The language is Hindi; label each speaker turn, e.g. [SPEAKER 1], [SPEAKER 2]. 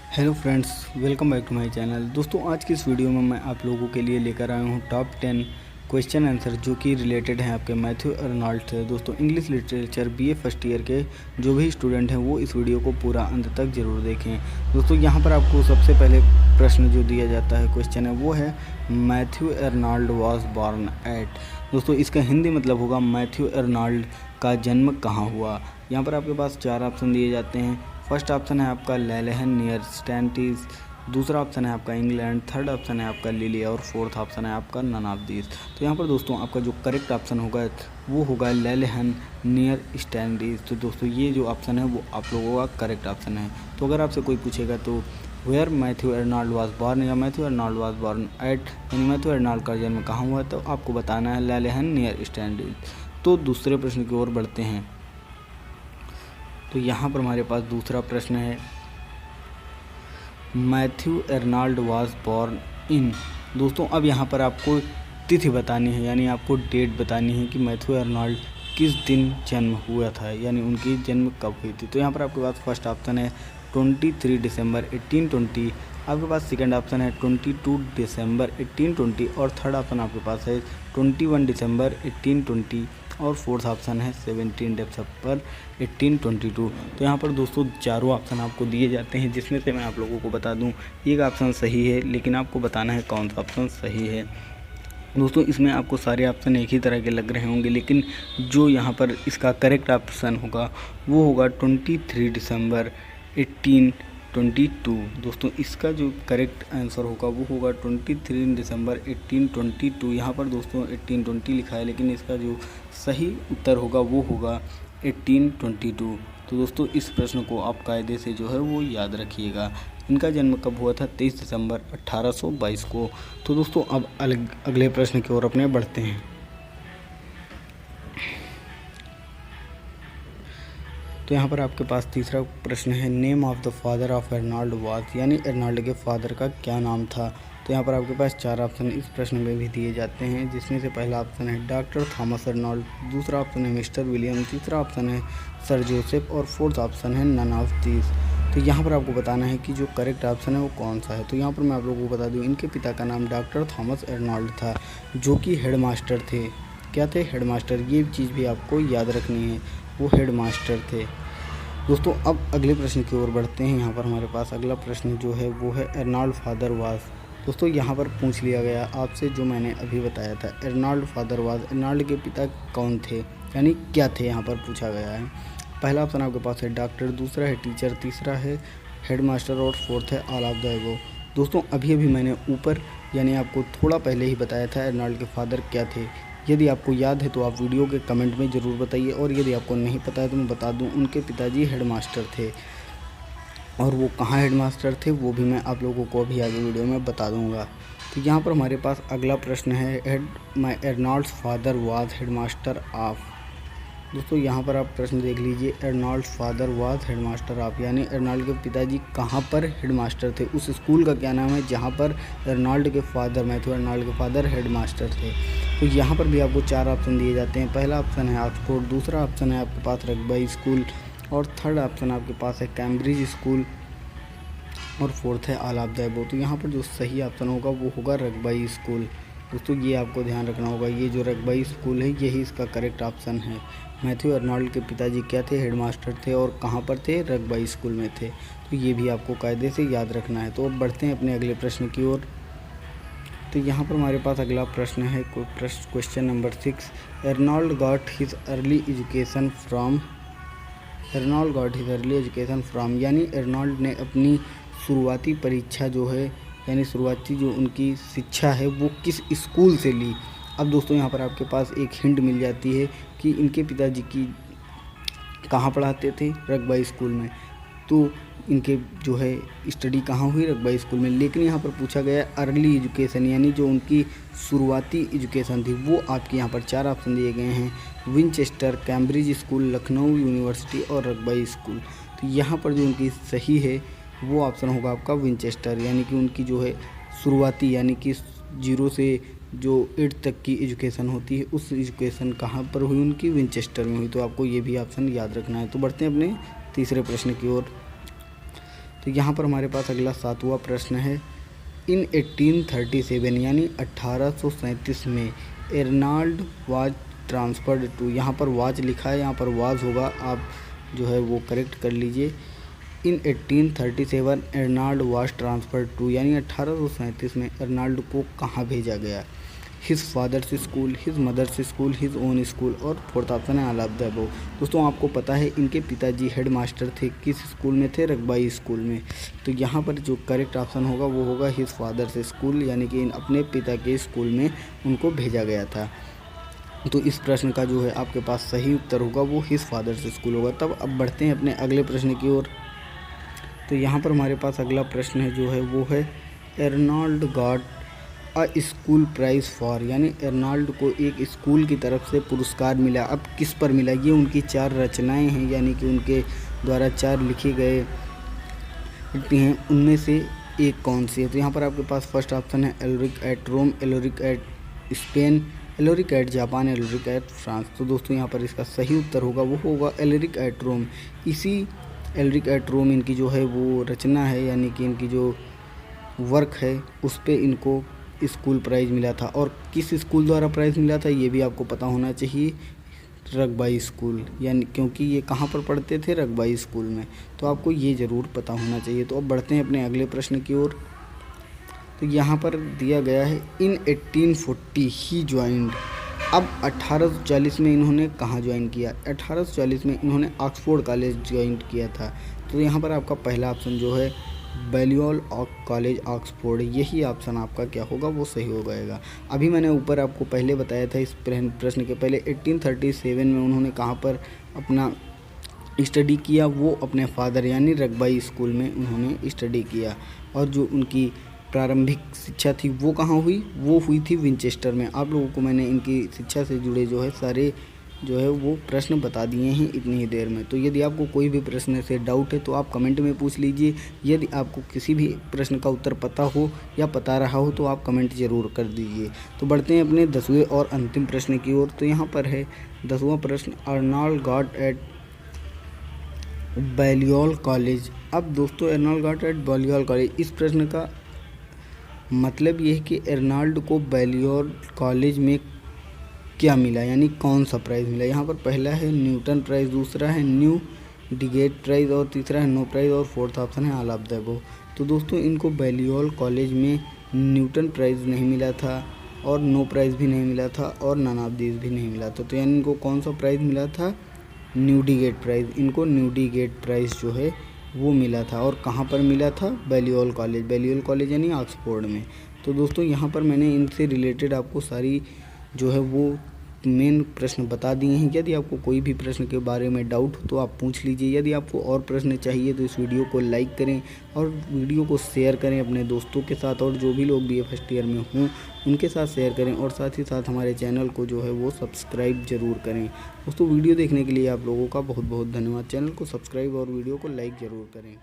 [SPEAKER 1] Hello friends, welcome back to my channel. दोस्तों, आज की इस वीडियो में मैं आप लोगों के लिए लेकर आया हूँ टॉप 10 क्वेश्चन आंसर जो कि रिलेटेड हैं आपके मैथ्यू अर्नाल्ड से। दोस्तों, English literature BA first year के जो भी स्टूडेंट हैं वो इस वीडियो को पूरा अंत तक ज़रूर देखें। दोस्तों, यहाँ पर आपको सबसे पहले प्रश्न जो दिया जाता है, क्वेश्चन है, वो है Matthew Arnold was born at. दोस्तों, इसका हिंदी मतलब होगा मैथ्यू अर्नाल्ड का जन्म कहाँ हुआ। यहाँ पर आपके पास 4 ऑप्शन दिए जाते हैं। फर्स्ट ऑप्शन है आपका लेलेहन नियर स्टैंटीज, दूसरा ऑप्शन है आपका इंग्लैंड, थर्ड ऑप्शन है आपका लिली और फोर्थ ऑप्शन है आपका नन ऑफ दीज। तो यहाँ पर दोस्तों आपका जो करेक्ट ऑप्शन होगा वो होगा लेलेहन नियर स्टैंडीज। तो दोस्तों ये जो ऑप्शन है वो आप लोगों का करेक्ट ऑप्शन है। तो अगर आपसे कोई पूछेगा तो where Matthew Arnold was born या Matthew Arnold was born at, यानी मैथ्यू अर्नाल्ड का जन्म कहाँ हुआ, तो आपको बताना है लेलेहन नियर स्टैंडीज। तो दूसरे प्रश्न की ओर बढ़ते हैं। तो यहाँ पर हमारे पास दूसरा प्रश्न है Matthew Arnold was born in. दोस्तों, अब यहाँ पर आपको तिथि बतानी है, यानी आपको डेट बतानी है कि मैथ्यू अर्नाल्ड किस दिन जन्म हुआ था, यानी उनकी जन्म कब हुई थी। तो यहाँ पर आपके पास फर्स्ट ऑप्शन है 23 दिसंबर 1820, आपके पास सेकंड ऑप्शन है 22 दिसंबर 1820 और थर्ड ऑप्शन आपके पास है 21 दिसंबर 1820 और फोर्थ ऑप्शन है 17 दिसंबर 1822। तो यहाँ पर दोस्तों चारों ऑप्शन आपको दिए जाते हैं, जिसमें से मैं आप लोगों को बता दूं एक ऑप्शन सही है, लेकिन आपको बताना है कौन सा ऑप्शन सही है। दोस्तों, इसमें आपको सारे ऑप्शन एक ही तरह के लग रहे होंगे, लेकिन जो यहाँ पर इसका करेक्ट ऑप्शन होगा वो होगा 23 दिसंबर 1822। दोस्तों, इसका जो करेक्ट आंसर होगा वो होगा 23 दिसंबर 1822। यहाँ पर दोस्तों 1820 लिखा है, लेकिन इसका जो सही उत्तर होगा वो होगा 1822। तो दोस्तों इस प्रश्न को आप कायदे से जो है वो याद रखिएगा। इनका जन्म कब हुआ था? 23 दिसंबर 1822 को। तो दोस्तों अब अगले प्रश्न की ओर अपने बढ़ते हैं। तो यहाँ पर आपके पास तीसरा प्रश्न है name of the father of Arnold was, यानी अर्नाल्ड के फादर का क्या नाम था। तो यहाँ पर आपके पास 4 ऑप्शन इस प्रश्न में भी दिए जाते हैं, जिसमें से पहला ऑप्शन है डॉक्टर थॉमस अर्नाल्ड, दूसरा ऑप्शन है मिस्टर विलियम, तीसरा ऑप्शन है सर जोसेफ और फोर्थ ऑप्शन है नन ऑफ दीज। तो यहाँ पर आपको बताना है कि जो करेक्ट ऑप्शन है वो कौन सा है। तो यहाँ पर मैं आप लोगों को बता दूँ, इनके पिता का नाम डॉक्टर थॉमस अर्नाल्ड था, जो कि हेडमास्टर थे। क्या थे? हेडमास्टर। ये चीज़ भी आपको याद रखनी है, वो हेडमास्टर थे। दोस्तों अब अगले प्रश्न की ओर बढ़ते हैं। यहाँ पर हमारे पास अगला प्रश्न जो है वो है अर्नाल्ड फादर वाज। दोस्तों यहाँ पर पूछ लिया गया आपसे जो मैंने अभी बताया था, अर्नाल्ड फादर वाज, अर्नाल्ड के पिता कौन थे, यानी क्या थे, यहाँ पर पूछा गया है। पहला ऑप्शन आपके पास है डॉक्टर, दूसरा है टीचर, तीसरा है हेडमास्टर और फोर्थ है ऑल ऑफ द अबव। दोस्तों अभी अभी मैंने ऊपर यानी आपको थोड़ा पहले ही बताया था अर्नाल्ड के फादर क्या थे। यदि आपको याद है तो आप वीडियो के कमेंट में ज़रूर बताइए, और यदि आपको नहीं पता है तो मैं बता दूं, उनके पिताजी हेडमास्टर थे, और वो कहाँ हेडमास्टर थे वो भी मैं आप लोगों को अभी आगे वीडियो में बता दूंगा। तो यहाँ पर हमारे पास अगला प्रश्न है माई अर्नाल्ड्स फादर वाज हेडमास्टर ऑफ। दोस्तों यहाँ पर आप प्रश्न देख लीजिए, Arnold father was headmaster of, यानी अर्नाल्ड के पिताजी कहाँ पर हेडमास्टर थे, उस स्कूल का क्या नाम है जहाँ पर अर्नाल्ड के फादर मैथ्यू अर्नाल्ड के फादर हेडमास्टर थे। तो यहाँ पर भी आपको 4 ऑप्शन दिए जाते हैं। पहला ऑप्शन है ऑक्सफोर्ड, दूसरा ऑप्शन है आपके पास रग्बी स्कूल और थर्ड ऑप्शन आपके पास है कैम्ब्रिज स्कूल और फोर्थ है ऑल ऑफ द अबव। तो यहाँ पर जो सही ऑप्शन होगा वो होगा रग्बी स्कूल। दोस्तों ये आपको ध्यान रखना होगा, ये जो रग्बी स्कूल है यही इसका करेक्ट ऑप्शन है। मैथ्यू अर्नाल्ड के पिताजी क्या थे? हेडमास्टर थे, और कहाँ पर थे? रग्बी स्कूल में थे। तो ये भी आपको कायदे से याद रखना है। तो अब बढ़ते हैं अपने अगले प्रश्न की ओर। तो यहाँ पर हमारे पास अगला प्रश्न है question number 6, Arnold got his early education from, यानी अर्नाल्ड ने अपनी शुरुआती परीक्षा जो है, यानी शुरुआती जो उनकी शिक्षा है वो किस स्कूल से ली। अब दोस्तों यहाँ पर आपके पास एक हिंट मिल जाती है कि इनके पिताजी की कहाँ पढ़ाते थे? रग्बी स्कूल में। तो इनके जो है स्टडी कहाँ हुई? रग्बी स्कूल में। लेकिन यहाँ पर पूछा गया अर्ली एजुकेशन, यानी जो उनकी शुरुआती एजुकेशन थी वो आपके यहाँ पर 4 ऑप्शन दिए गए हैं, Winchester, Cambridge school, Lucknow university और रग्बी स्कूल। तो यहाँ पर जो उनकी सही है वो ऑप्शन होगा आपका विनचेस्टर, यानी कि उनकी जो है शुरुआती यानी कि 0 से जो 8 तक की एजुकेशन होती है उस एजुकेशन कहाँ पर हुई उनकी? विनचेस्टर में हुई। तो आपको ये भी ऑप्शन याद रखना है। तो बढ़ते हैं अपने तीसरे प्रश्न की ओर। तो यहाँ पर हमारे पास अगला 7वां प्रश्न है। इन 1837 यानी 1837 में एर्नाल्ड वाज ट्रांसफर्ड टू, यहाँ पर वाज लिखा है, यहाँ पर वाज होगा, आप जो है वो करेक्ट कर लीजिए। In 1837 Arnold was transferred to यानी 1837 में एर्नाल्ड को कहाँ भेजा गया? His father's school, his mother's school, his own school, और फोर्थ ऑप्शन है ऑल ऑफ द अबव। दोस्तों आपको पता है इनके पिताजी हेड मास्टर थे, किस स्कूल में थे? रकबाई स्कूल में। तो यहाँ पर जो करेक्ट ऑप्शन होगा वो होगा हिज फादर्स स्कूल, यानी कि अपने पिता के स्कूल में उनको भेजा गया था। तो इस प्रश्न का जो है आपके पास सही उत्तर होगा वो हिज फादर्स स्कूल होगा। तब अब बढ़ते हैं अपने अगले प्रश्न की ओर। तो यहाँ पर हमारे पास अगला प्रश्न है जो है वो है Arnold got a school prize for, यानी एर्नाल्ड को एक स्कूल की तरफ से पुरस्कार मिला। अब किस पर मिला? ये उनकी 4 रचनाएं हैं, यानी कि उनके द्वारा 4 लिखे गए हैं, उनमें से एक कौन सी है? तो यहाँ पर आपके पास फर्स्ट ऑप्शन है Alaric at Rome, Alaric at Spain, Alaric at Japan, Alaric at France. तो दोस्तों यहाँ पर इसका सही उत्तर होगा वो होगा एलोरिक एट रोम। इसी एलोरिक एट रोम इनकी जो है वो रचना है, यानी कि इनकी जो वर्क है उस पे इनको स्कूल प्राइज़ मिला था। और किस स्कूल द्वारा प्राइज़ मिला था ये भी आपको पता होना चाहिए, रकबाई स्कूल, यानी क्योंकि ये कहाँ पर पढ़ते थे? रकबाई स्कूल में। तो आपको ये ज़रूर पता होना चाहिए। तो अब बढ़ते हैं अपने अगले प्रश्न की ओर। तो यहाँ पर दिया गया है इन 1840 ही ज्वाइंड। अब 1840 में इन्होंने कहाँ ज्वाइन किया? 1840 में इन्होंने ऑक्सफोर्ड कॉलेज ज्वाइन किया था। तो यहाँ पर आपका पहला ऑप्शन जो है बैलियोल कॉलेज ऑक्सफोर्ड, यही ऑप्शन आपका क्या होगा वो सही हो जाएगा। अभी मैंने ऊपर आपको पहले बताया था इस प्रश्न के पहले 1837 में उन्होंने कहाँ पर अपना स्टडी किया? वो अपने फादर यानी रकबाई स्कूल में उन्होंने स्टडी किया। और जो उनकी प्रारंभिक शिक्षा थी वो कहाँ हुई? वो हुई थी विंचेस्टर में। आप लोगों को मैंने इनकी शिक्षा से जुड़े जो है सारे जो है वो प्रश्न बता दिए हैं इतनी ही देर में। तो यदि आपको कोई भी प्रश्न से डाउट है तो आप कमेंट में पूछ लीजिए। यदि आपको किसी भी प्रश्न का उत्तर पता हो या पता रहा हो तो आप कमेंट ज़रूर कर दीजिए। तो बढ़ते हैं अपने 10वें और अंतिम प्रश्न की ओर। तो यहाँ पर है 10वां प्रश्न, अर्नाल्ड गॉट एट बैलियोल कॉलेज। अब दोस्तों एर्नाल्ड गॉट एट बैलियोल कॉलेज, इस प्रश्न का मतलब ये है कि एर्नाल्ड को बैलियोल कॉलेज में क्या मिला, यानी कौन सा प्राइज़ मिला। यहाँ पर पहला है न्यूटन प्राइज़, दूसरा है न्यू डिगेट प्राइज़, और तीसरा है नो प्राइज़, और फोर्थ ऑप्शन है ऑल ऑफ द अबव। तो दोस्तों इनको बैलियोल कॉलेज में न्यूटन प्राइज़ नहीं मिला था, और नो प्राइज़ भी नहीं मिला था, और नन ऑफ दीज भी नहीं मिला था। तो यानी इनको कौन सा प्राइज़ मिला था? न्यूडिगेट प्राइज़। इनको न्यूडिगेट प्राइज़ जो है वो मिला था। और कहाँ पर मिला था? बैलियोल कॉलेज, बैलियोल कॉलेज यानी ऑक्सफोर्ड में। तो दोस्तों यहाँ पर मैंने इनसे रिलेटेड आपको सारी जो है वो मेन प्रश्न बता दिए हैं। यदि आपको कोई भी प्रश्न के बारे में डाउट हो तो आप पूछ लीजिए। यदि आपको और प्रश्न चाहिए तो इस वीडियो को लाइक करें और वीडियो को शेयर करें अपने दोस्तों के साथ, और जो भी लोग BA फर्स्ट ईयर में हों उनके साथ शेयर करें, और साथ ही साथ हमारे चैनल को जो है वो सब्सक्राइब ज़रूर करें। दोस्तों वीडियो देखने के लिए आप लोगों का बहुत बहुत धन्यवाद। चैनल को सब्सक्राइब और वीडियो को लाइक ज़रूर करें।